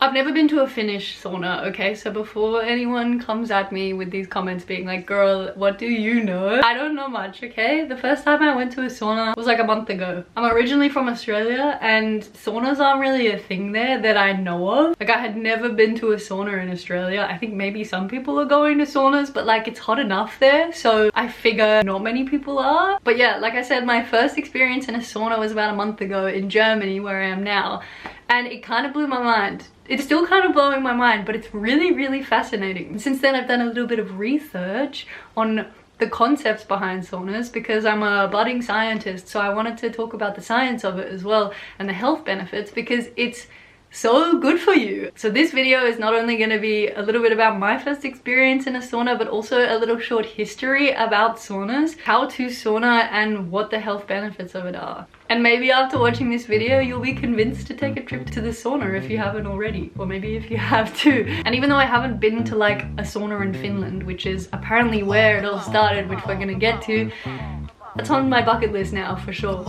I've never been to a Finnish sauna, okay? So before anyone comes at me with these comments being like, girl, what do you know? I don't know much, okay? The first time I went to a sauna was like a month ago. I'm originally from Australia and saunas aren't really a thing there that I know of. Like I had never been to a sauna in Australia. I think maybe some people are going to saunas, but like it's hot enough there. So I figure not many people are. But yeah, like I said, my first experience in a sauna was about a month ago in Germany, where I am now. And it kind of blew my mind. It's still kind of blowing my mind, but it's really, really fascinating. Since then, I've done a little bit of research on the concepts behind saunas because I'm a budding scientist. So I wanted to talk about the science of it as well and the health benefits because it's so good for you. So this video is not only going to be a little bit about my first experience in a sauna, but also a little short history about saunas, how to sauna, and what the health benefits of it are. And maybe after watching this video, you'll be convinced to take a trip to the sauna if you haven't already, or maybe if you have too. And even though I haven't been to like a sauna in Finland, which is apparently where it all started, which we're gonna get to, that's on my bucket list now for sure.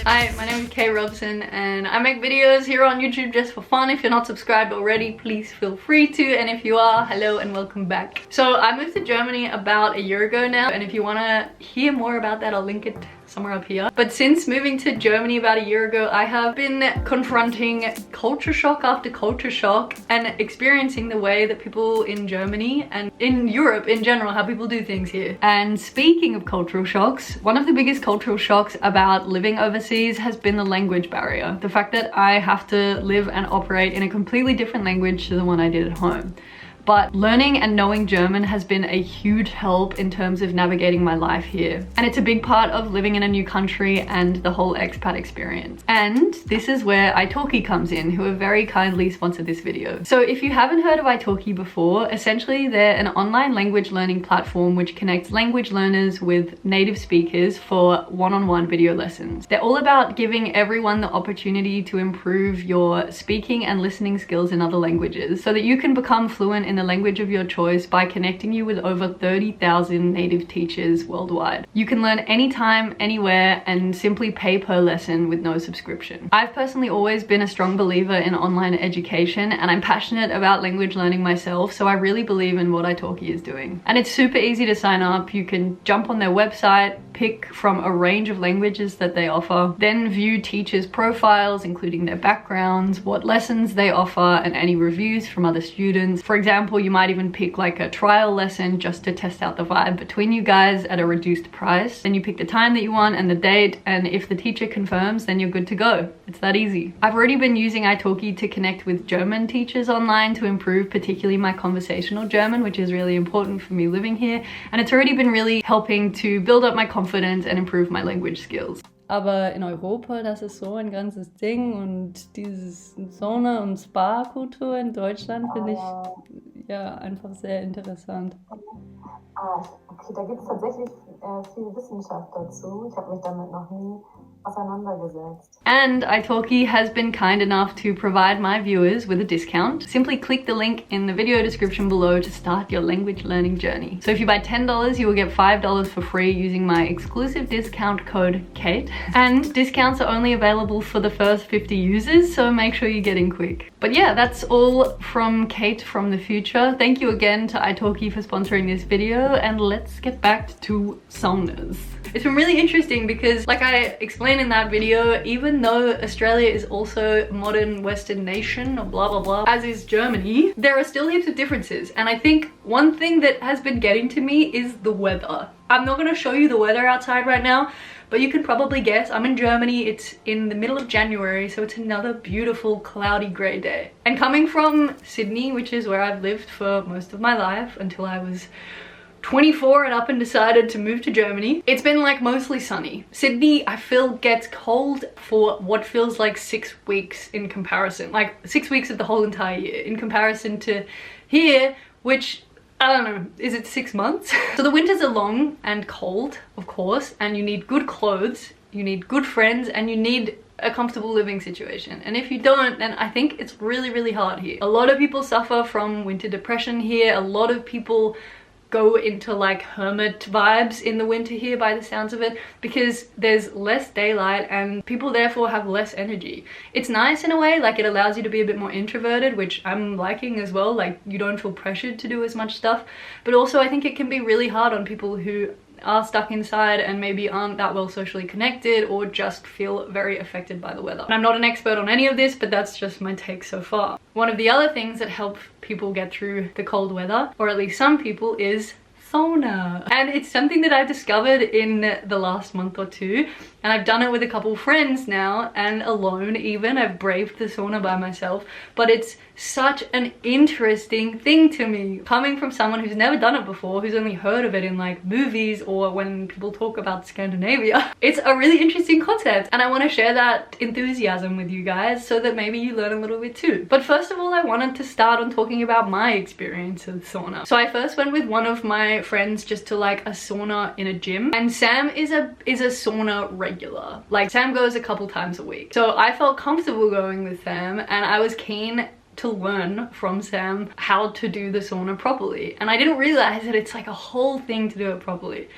Hi, my name is Kay Robson and I make videos here on YouTube just for fun. If you're not subscribed already, please feel free to, and if you are, hello and welcome back. So I moved to Germany about a year ago now, and if you want to hear more about that, I'll link it somewhere up here. But since moving to Germany about a year ago, I have been confronting culture shock after culture shock and experiencing the way that people in Germany and in Europe in general, how people do things here. And speaking of cultural shocks, one of the biggest cultural shocks about living overseas has been the language barrier. The fact that I have to live and operate in a completely different language to the one I did at home. But learning and knowing German has been a huge help in terms of navigating my life here. And it's a big part of living in a new country and the whole expat experience. And this is where italki comes in, who have very kindly sponsored this video. So if you haven't heard of italki before, essentially they're an online language learning platform which connects language learners with native speakers for one-on-one video lessons. They're all about giving everyone the opportunity to improve your speaking and listening skills in other languages so that you can become fluent in the language of your choice by connecting you with over 30,000 native teachers worldwide. You can learn anytime, anywhere, and simply pay per lesson with no subscription. I've personally always been a strong believer in online education, and I'm passionate about language learning myself, so I really believe in what italki is doing. And it's super easy to sign up. You can jump on their website, pick from a range of languages that they offer, then view teachers' profiles, including their backgrounds, what lessons they offer, and any reviews from other students. For example, you might even pick like a trial lesson just to test out the vibe between you guys at a reduced price. Then you pick the time that you want and the date, and if the teacher confirms, then you're good to go. It's that easy. I've already been using italki to connect with German teachers online to improve particularly my conversational German, which is really important for me living here, and it's already been really helping to build up my confidence and improve my language skills. Aber in Europa, das ist so ein ganzes Ding, und dieses Sauna- und Spa-Kultur in Deutschland finde ich ja einfach sehr interessant. Okay, da gibt es tatsächlich viel Wissenschaft dazu. Ich habe mich damit noch nie auseinandergesetzt. And italki has been kind enough to provide my viewers with a discount. Simply click the link in the video description below to start your language learning journey. So if you buy $10, you will get $5 for free using my exclusive discount code KATE. And discounts are only available for the first 50 users, so make sure you get in quick. But yeah, that's all from Kate from the future. Thank you again to italki for sponsoring this video, and let's get back to saunas. It's been really interesting because, like I explained in that video, even though Australia is also a modern Western nation or blah blah blah, as is Germany, there are still heaps of differences. And I think one thing that has been getting to me is the weather. I'm not going to show you the weather outside right now, but you can probably guess. I'm in Germany, it's in the middle of January, so it's another beautiful cloudy grey day. And coming from Sydney, which is where I've lived for most of my life until I was 24 and up and decided to move to Germany, it's been like mostly sunny. Sydney, I feel, gets cold for what feels like 6 weeks in comparison, like 6 weeks of the whole entire year in comparison to here, which, I don't know, is it 6 months? So the winters are long and cold, of course, and you need good clothes, you need good friends, and you need a comfortable living situation. And if you don't, then I think it's really, really hard here. A lot of people suffer from winter depression here. A lot of people go into like hermit vibes in the winter here by the sounds of it, because there's less daylight and people therefore have less energy. It's nice in a way, like it allows you to be a bit more introverted, which I'm liking as well. Like you don't feel pressured to do as much stuff, but also I think it can be really hard on people who are stuck inside and maybe aren't that well socially connected or just feel very affected by the weather. And I'm not an expert on any of this, but that's just my take so far. One of the other things that help people get through the cold weather, or at least some people, is sauna. And it's something that I've discovered in the last month or two, and I've done it with a couple friends now and alone even. I've braved the sauna by myself, but it's such an interesting thing to me. Coming from someone who's never done it before, who's only heard of it in like movies or when people talk about Scandinavia, it's a really interesting concept, and I want to share that enthusiasm with you guys so that maybe you learn a little bit too. But first of all, I wanted to start on talking about my experience with sauna. So I first went with one of my friends just to like a sauna in a gym, and Sam is a sauna regular. Like Sam goes a couple times a week, so I felt comfortable going with Sam, and I was keen to learn from Sam how to do the sauna properly. And I didn't realize that it's like a whole thing to do it properly.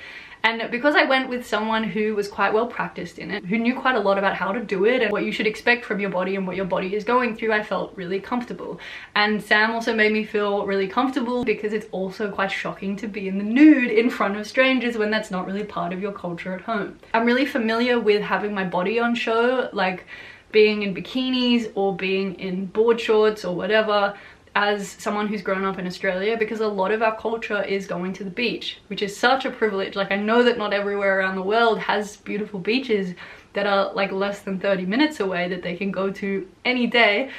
And because I went with someone who was quite well practiced in it, who knew quite a lot about how to do it and what you should expect from your body and what your body is going through, I felt really comfortable. And Sam also made me feel really comfortable because it's also quite shocking to be in the nude in front of strangers when that's not really part of your culture at home. I'm really familiar with having my body on show, like being in bikinis or being in board shorts or whatever, as someone who's grown up in Australia, because a lot of our culture is going to the beach, which is such a privilege. Like I know that not everywhere around the world has beautiful beaches that are like less than 30 minutes away that they can go to any day,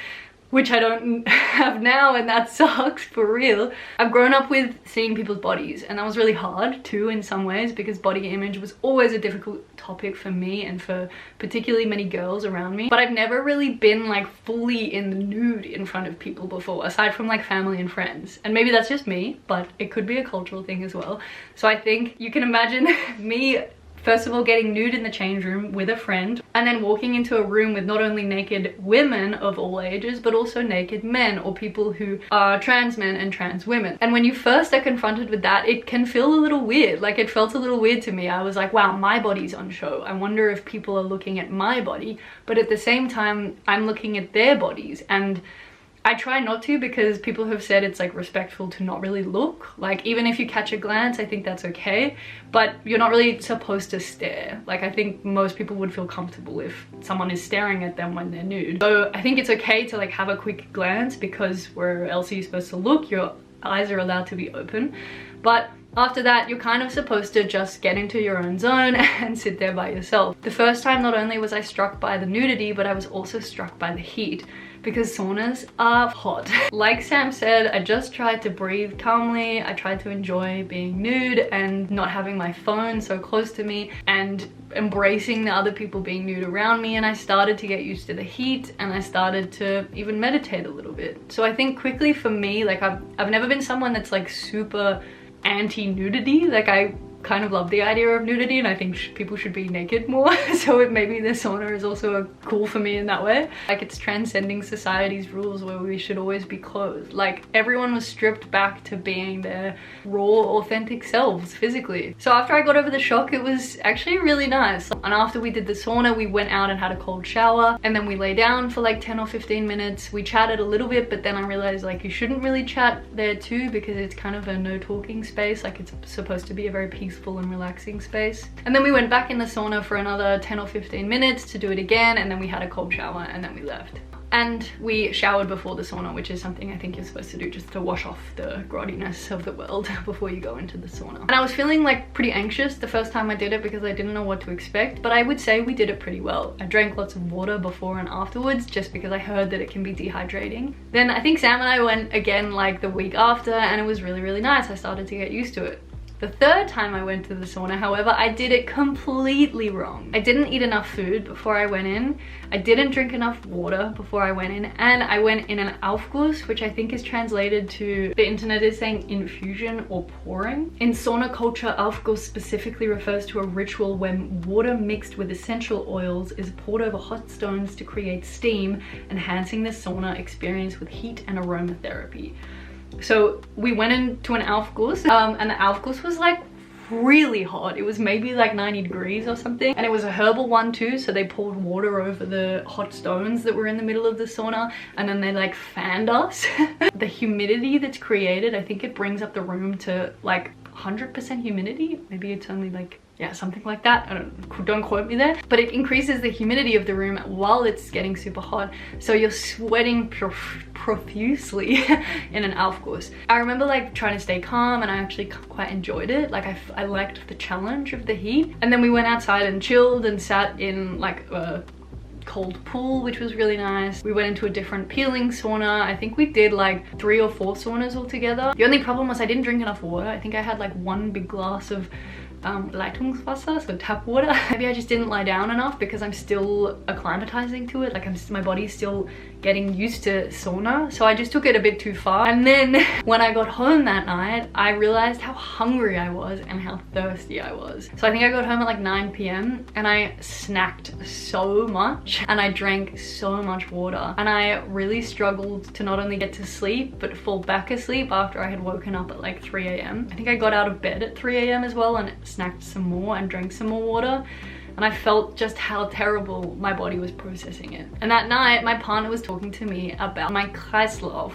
which I don't have now, and that sucks for real. I've grown up with seeing people's bodies, and that was really hard too in some ways, because body image was always a difficult topic for me and for particularly many girls around me. But I've never really been like fully in the nude in front of people before, aside from like family and friends. And maybe that's just me, but it could be a cultural thing as well. So I think you can imagine me first of all getting nude in the change room with a friend, and then walking into a room with not only naked women of all ages, but also naked men or people who are trans men and trans women. And when you first are confronted with that, it can feel a little weird. Like it felt a little weird to me. I was like, wow, my body's on show. I wonder if people are looking at my body, but at the same time, I'm looking at their bodies. And I try not to, because people have said it's like respectful to not really look. Like even if you catch a glance, I think that's okay, but you're not really supposed to stare. Like I think most people would feel comfortable if someone is staring at them when they're nude. So I think it's okay to like have a quick glance, because where else are you supposed to look? Your eyes are allowed to be open. But after that, you're kind of supposed to just get into your own zone and sit there by yourself. The first time, not only was I struck by the nudity, but I was also struck by the heat, because saunas are hot. Like Sam said, I just tried to breathe calmly. I tried to enjoy being nude and not having my phone so close to me and embracing the other people being nude around me, and I started to get used to the heat, and I started to even meditate a little bit. So I think quickly for me, like I've never been someone that's like super anti-nudity. Like I kind of love the idea of nudity, and I think people should be naked more. So maybe the sauna is also cool for me in that way. Like it's transcending society's rules where we should always be clothed. Like everyone was stripped back to being their raw, authentic selves physically. So after I got over the shock, it was actually really nice. And after we did the sauna, we went out and had a cold shower, and then we lay down for like 10 or 15 minutes. We chatted a little bit, but then I realized like you shouldn't really chat there too, because it's kind of a no talking space. Like it's supposed to be a very peaceful and relaxing space. And then we went back in the sauna for another 10 or 15 minutes to do it again, and then we had a cold shower, and then we left. And we showered before the sauna, which is something I think you're supposed to do just to wash off the grottiness of the world before you go into the sauna. And I was feeling like pretty anxious the first time I did it, because I didn't know what to expect, but I would say we did it pretty well. I drank lots of water before and afterwards, just because I heard that it can be dehydrating. Then I think Sam and I went again like the week after, and it was really, really nice. I started to get used to it. The third time I went to the sauna, however, I did it completely wrong. I didn't eat enough food before I went in. I didn't drink enough water before I went in, and I went in an Aufguss, which I think is translated to, the internet is saying infusion or pouring. In sauna culture, Aufguss specifically refers to a ritual when water mixed with essential oils is poured over hot stones to create steam, enhancing the sauna experience with heat and aromatherapy. So we went into an Aufguss, and the Aufguss was like really hot. It was maybe like 90 degrees or something, and it was a herbal one too, so they poured water over the hot stones that were in the middle of the sauna, and then they like fanned us. The humidity that's created, I think it brings up the room to like 100% humidity. Maybe it's only like, yeah, something like that. Don't quote me there, but it increases the humidity of the room while it's getting super hot, so you're sweating profusely in an Aufguss. I remember like trying to stay calm, and I actually quite enjoyed it. Like I liked the challenge of the heat. And then we went outside and chilled and sat in like a cold pool, which was really nice. We went into a different peeling sauna. I think we did like 3 or 4 saunas altogether. The only problem was I didn't drink enough water. I think I had like 1 big glass of Leitungswasser, so tap water. Maybe I just didn't lie down enough because I'm still acclimatizing to it. Like my body's still getting used to sauna, so I just took it a bit too far. And then when I got home that night, I realized how hungry I was and how thirsty I was. So I think I got home at like 9 p.m. and I snacked so much and I drank so much water, and I really struggled to not only get to sleep but fall back asleep after I had woken up at like 3 a.m. I think I got out of bed at 3 a.m. as well and snacked some more and drank some more water, and I felt just how terrible my body was processing it. And that night my partner was talking to me about my Kreislauf,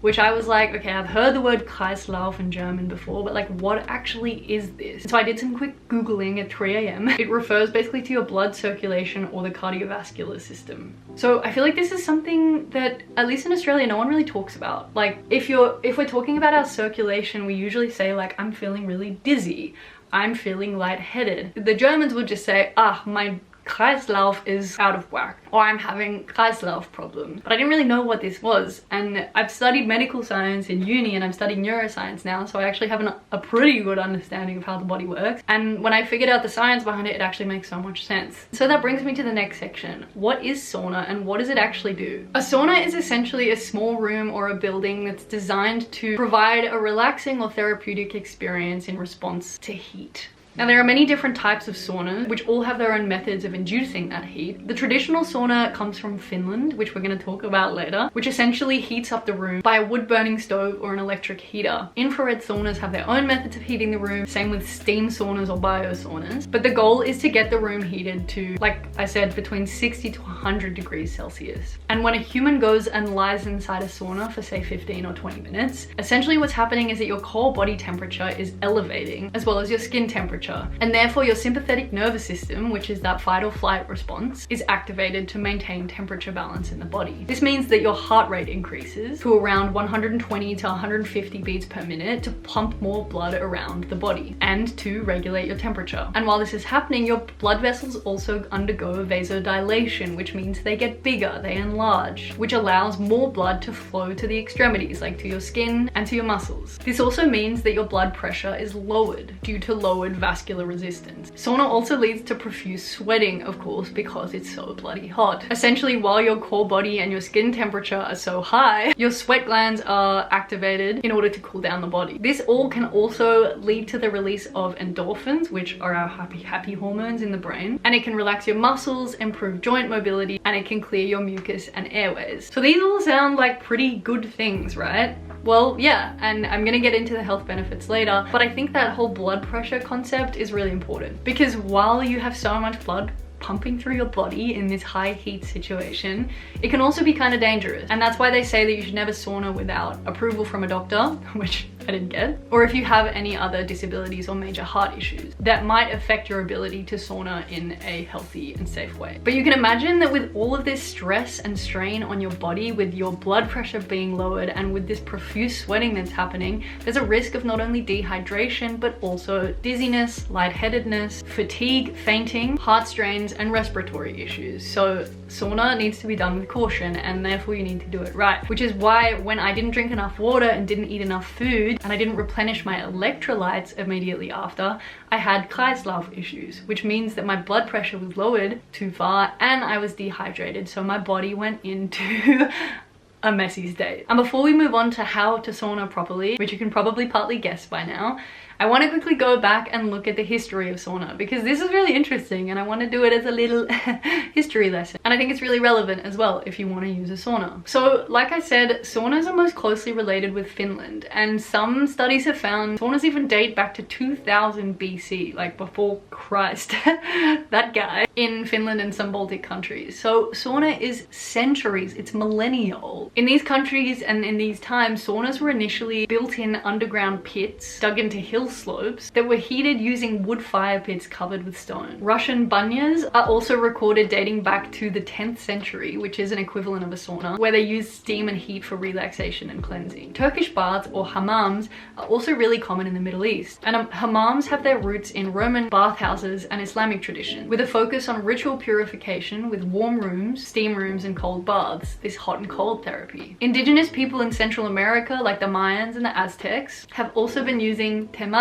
which I was like, okay, I've heard the word Kreislauf in German before, but like what actually is this? So I did some quick Googling at 3 a.m. It refers basically to your blood circulation or the cardiovascular system. So I feel like this is something that, at least in Australia, no one really talks about. Like if we're talking about our circulation, we usually say like, I'm feeling really dizzy, I'm feeling lightheaded. The Germans would just say, ah, my Kreislauf is out of whack, or I'm having Kreislauf problem. But I didn't really know what this was, and I've studied medical science in uni and I'm studying neuroscience now, so I actually have a pretty good understanding of how the body works. And when I figured out the science behind it, it actually makes so much sense. So that brings me to the next section. What is sauna and what does it actually do? A sauna is essentially a small room or a building that's designed to provide a relaxing or therapeutic experience in response to heat. Now there are many different types of saunas which all have their own methods of inducing that heat. The traditional sauna comes from Finland, which we're going to talk about later, which essentially heats up the room by a wood burning stove or an electric heater. Infrared saunas have their own methods of heating the room, same with steam saunas or biosaunas. But the goal is to get the room heated to, like I said, between 60 to 100 degrees Celsius. And when a human goes and lies inside a sauna for say 15 or 20 minutes, essentially what's happening is that your core body temperature is elevating as well as your skin temperature. And therefore your sympathetic nervous system, which is that fight or flight response, is activated to maintain temperature balance in the body. This means that your heart rate increases to around 120 to 150 beats per minute to pump more blood around the body and to regulate your temperature. And while this is happening, your blood vessels also undergo vasodilation, which means they get bigger, they enlarge, which allows more blood to flow to the extremities, like to your skin and to your muscles. This also means that your blood pressure is lowered due to lowered vascular resistance. Sauna also leads to profuse sweating, of course, because it's so bloody hot. Essentially, while your core body and your skin temperature are so high, your sweat glands are activated in order to cool down the body. This all can also lead to the release of endorphins, which are our happy hormones in the brain, and it can relax your muscles, improve joint mobility, and it can clear your mucus and airways. So these all sound like pretty good things, right? Well, yeah, and I'm gonna get into the health benefits later, but I think that whole blood pressure concept is really important, because while you have so much blood pumping through your body in this high heat situation, it can also be kind of dangerous. And that's why they say that you should never sauna without approval from a doctor, which I didn't get, or if you have any other disabilities or major heart issues that might affect your ability to sauna in a healthy and safe way. But you can imagine that with all of this stress and strain on your body, with your blood pressure being lowered and with this profuse sweating that's happening, there's a risk of not only dehydration but also dizziness, lightheadedness, fatigue, fainting, heart strains, and respiratory issues. So sauna needs to be done with caution, and therefore you need to do it right. Which is why when I didn't drink enough water and didn't eat enough food and I didn't replenish my electrolytes immediately after, I had Kreislauf issues, which means that my blood pressure was lowered too far and I was dehydrated. So my body went into a messy state. And before we move on to how to sauna properly, which you can probably partly guess by now, I want to quickly go back and look at the history of sauna, because this is really interesting and I want to do it as a little history lesson. And I think it's really relevant as well if you want to use a sauna. So like I said, saunas are most closely related with Finland, and some studies have found saunas even date back to 2000 BC, like before Christ, that guy, in Finland and some Baltic countries. So sauna is centuries, it's millennial. In these countries and in these times, saunas were initially built in underground pits dug into hill slopes that were heated using wood fire pits covered with stone. Russian banyas are also recorded dating back to the 10th century, which is an equivalent of a sauna, where they use steam and heat for relaxation and cleansing. Turkish baths, or hammams, are also really common in the Middle East, and hammams have their roots in Roman bathhouses and Islamic tradition, with a focus on ritual purification with warm rooms, steam rooms, and cold baths, this hot and cold therapy. Indigenous people in Central America, like the Mayans and the Aztecs, have also been using temazcal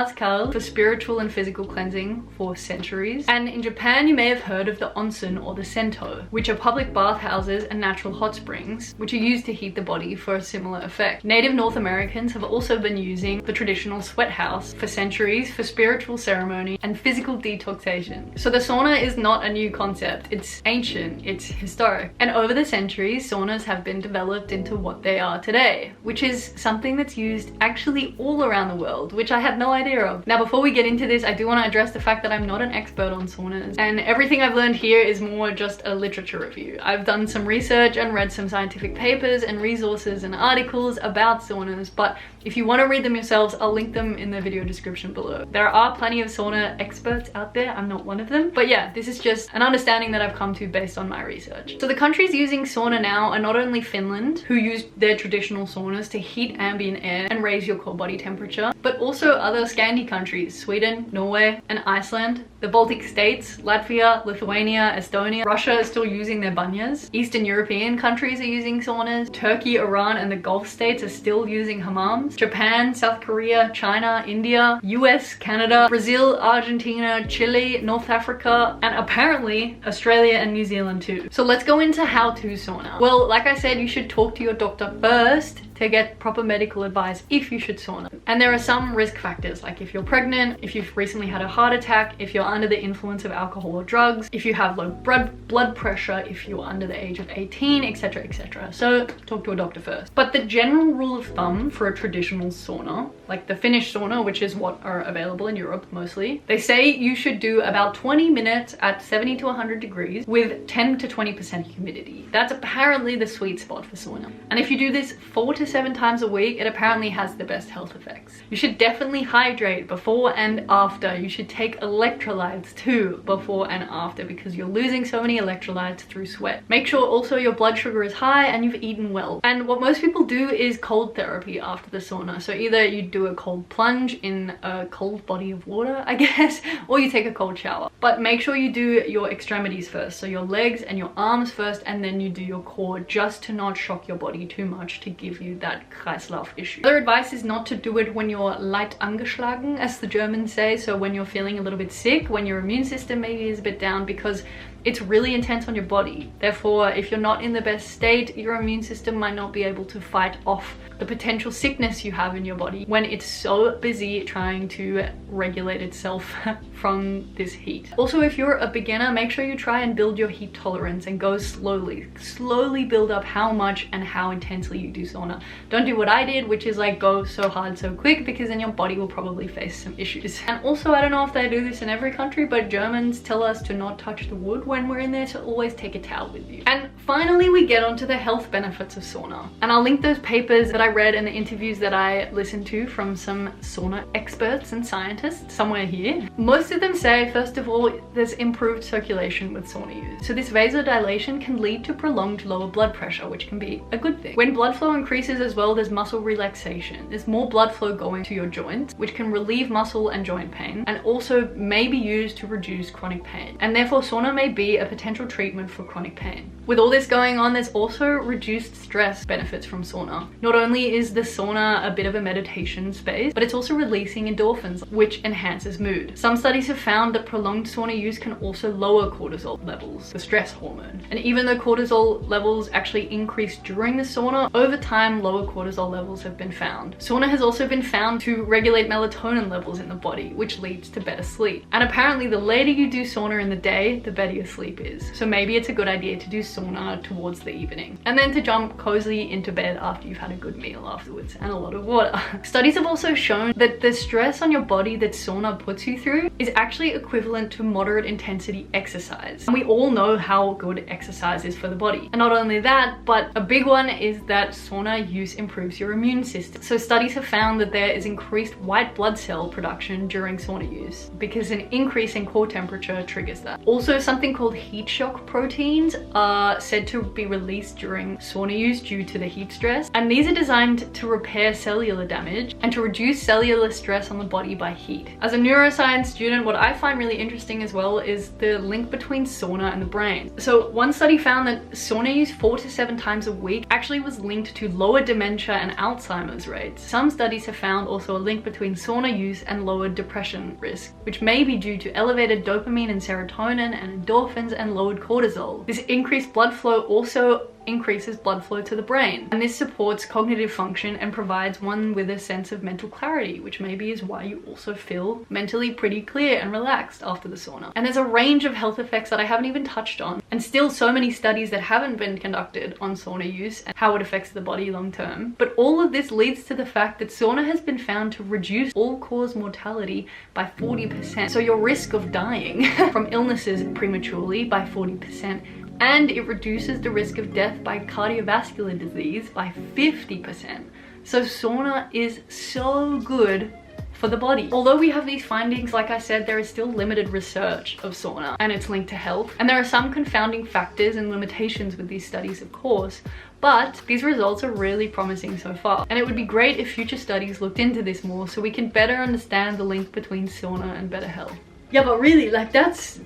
for spiritual and physical cleansing for centuries. And in Japan, you may have heard of the onsen or the sento, which are public bathhouses and natural hot springs, which are used to heat the body for a similar effect. Native North Americans have also been using the traditional sweat house for centuries for spiritual ceremony and physical detoxification. So the sauna is not a new concept, it's ancient, it's historic. And over the centuries, saunas have been developed into what they are today, which is something that's used actually all around the world, which I had no idea of. Now, before we get into this, I do want to address the fact that I'm not an expert on saunas, and everything I've learned here is more just a literature review. I've done some research and read some scientific papers and resources and articles about saunas, but if you want to read them yourselves, I'll link them in the video description below. There are plenty of sauna experts out there, I'm not one of them, but yeah, this is just an understanding that I've come to based on my research. So the countries using sauna now are not only Finland, who used their traditional saunas to heat ambient air and raise your core body temperature, but also other Scandi countries, Sweden, Norway, and Iceland, the Baltic states, Latvia, Lithuania, Estonia. Russia is still using their banyas. Eastern European countries are using saunas. Turkey, Iran, and the Gulf states are still using hammams. Japan, South Korea, China, India, US, Canada, Brazil, Argentina, Chile, North Africa, and apparently Australia and New Zealand too. So let's go into how to sauna. Well, like I said, you should talk to your doctor first to get proper medical advice if you should sauna. And there are some risk factors, like if you're pregnant, if you've recently had a heart attack, if you're under the influence of alcohol or drugs, if you have low blood pressure, if you're under the age of 18, etc, etc. So talk to a doctor first. But the general rule of thumb for a traditional sauna, like the Finnish sauna, which is what are available in Europe mostly, they say you should do about 20 minutes at 70 to 100 degrees with 10 to 20% humidity. That's apparently the sweet spot for sauna. And if you do this 4 to 7 times a week, it apparently has the best health effects. You should definitely hydrate before and after. You should take electrolytes too before and after, because you're losing so many electrolytes through sweat. Make sure also your blood sugar is high and you've eaten well. And what most people do is cold therapy after the sauna. So either you do a cold plunge in a cold body of water, I guess, or you take a cold shower. But make sure you do your extremities first, so your legs and your arms first, and then you do your core, just to not shock your body too much to give you that Kreislauf issue. Other advice is not to do it when you're leicht angeschlagen, as the Germans say, so when you're feeling a little bit sick, when your immune system maybe is a bit down, because it's really intense on your body. Therefore, if you're not in the best state, your immune system might not be able to fight off the potential sickness you have in your body when it's so busy trying to regulate itself from this heat. Also, if you're a beginner, make sure you try and build your heat tolerance and go slowly. Slowly build up how much and how intensely you do sauna. Don't do what I did, which is like go so hard so quick, because then your body will probably face some issues. And also, I don't know if they do this in every country, but Germans tell us to not touch the wood when we're in there, so always take a towel with you. And finally, we get onto the health benefits of sauna. And I'll link those papers that I read and the interviews that I listened to from some sauna experts and scientists somewhere here. Most of them say, first of all, there's improved circulation with sauna use. So this vasodilation can lead to prolonged lower blood pressure, which can be a good thing. When blood flow increases as well, there's muscle relaxation. There's more blood flow going to your joints, which can relieve muscle and joint pain, and also may be used to reduce chronic pain. And therefore, sauna may be a potential treatment for chronic pain. With all this going on, there's also reduced stress benefits from sauna. Not only only is the sauna a bit of a meditation space, but it's also releasing endorphins, which enhances mood. Some studies have found that prolonged sauna use can also lower cortisol levels, the stress hormone. And even though cortisol levels actually increase during the sauna, over time lower cortisol levels have been found. Sauna has also been found to regulate melatonin levels in the body, which leads to better sleep. And apparently the later you do sauna in the day, the better your sleep is. So maybe it's a good idea to do sauna towards the evening. And then to jump cozy into bed after you've had a good meal afterwards and a lot of water. Studies have also shown that the stress on your body that sauna puts you through is actually equivalent to moderate intensity exercise. And we all know how good exercise is for the body. And not only that, but a big one is that sauna use improves your immune system. So studies have found that there is increased white blood cell production during sauna use because an increase in core temperature triggers that. Also, something called heat shock proteins are said to be released during sauna use due to the heat stress. And these are designed to repair cellular damage and to reduce cellular stress on the body by heat. As a neuroscience student, what I find really interesting as well is the link between sauna and the brain. So one study found that sauna use 4 to 7 times a week actually was linked to lower dementia and Alzheimer's rates. Some studies have found also a link between sauna use and lowered depression risk, which may be due to elevated dopamine and serotonin and endorphins and lowered cortisol. This increased blood flow also increases blood flow to the brain, and this supports cognitive function and provides one with a sense of mental clarity, which maybe is why you also feel mentally pretty clear and relaxed after the sauna. And there's a range of health effects that I haven't even touched on, and still so many studies that haven't been conducted on sauna use and how it affects the body long term. But all of this leads to the fact that sauna has been found to reduce all-cause mortality by 40%. So your risk of dying from illnesses prematurely by 40%. And it reduces the risk of death by cardiovascular disease by 50%. So sauna is so good for the body. Although we have these findings, like I said, there is still limited research of sauna and its link to health. And there are some confounding factors and limitations with these studies, of course, but these results are really promising so far. And it would be great if future studies looked into this more so we can better understand the link between sauna and better health. Yeah, but really, like that's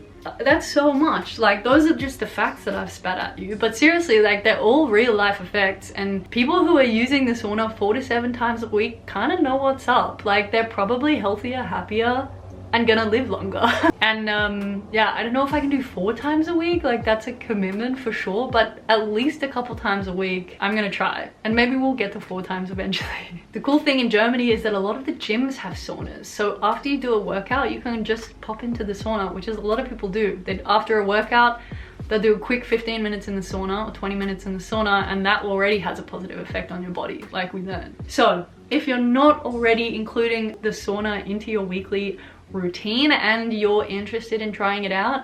so much. Like, those are just the facts that I've spat at you, but seriously, like, they're all real life effects, and people who are using the sauna 4 to 7 times a week kind of know what's up. Like, they're probably healthier, happier, and gonna live longer. And yeah, I don't know if I can do 4 times a week, like that's a commitment for sure, but at least a couple times a week I'm gonna try, and maybe we'll get to 4 times eventually. The cool thing in Germany is that a lot of the gyms have saunas, so after you do a workout you can just pop into the sauna, which is a lot of people do. After a workout they'll do a quick 15 minutes in the sauna or 20 minutes in the sauna, and that already has a positive effect on your body, like we learned. So if you're not already including the sauna into your weekly routine and you're interested in trying it out,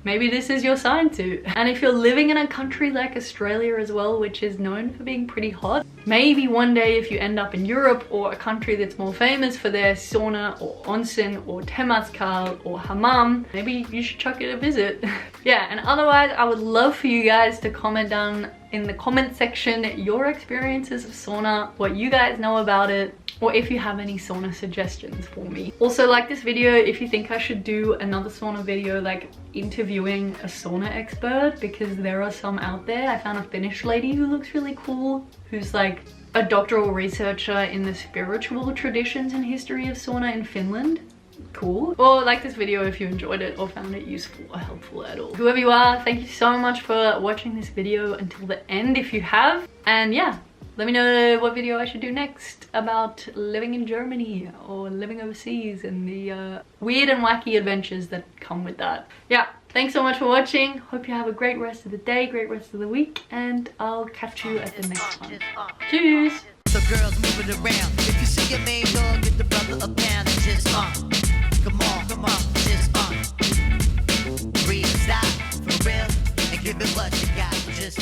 maybe this is your sign to. And if you're living in a country like Australia as well, which is known for being pretty hot, maybe one day if you end up in Europe or a country that's more famous for their sauna or onsen or temazkal or hammam, maybe you should chuck it a visit. Yeah, and otherwise I would love for you guys to comment down in the comment section your experiences of sauna, what you guys know about it, or if you have any sauna suggestions for me. Also, like this video if you think I should do another sauna video, like interviewing a sauna expert, because there are some out there. I found a Finnish lady who looks really cool, who's like a doctoral researcher in the spiritual traditions and history of sauna in Finland. Cool. Or like this video if you enjoyed it or found it useful or helpful at all. Whoever you are, thank you so much for watching this video until the end if you have. And yeah, let me know what video I should do next about living in Germany or living overseas and the weird and wacky adventures that come with that. Yeah, thanks so much for watching. Hope you have a great rest of the day, great rest of the week, and I'll catch you at the next one. Cheers! So girls, move it around. If you see your main dog, get the brother a pound and just come on, just breathe, stop, for real, and give it what you got, just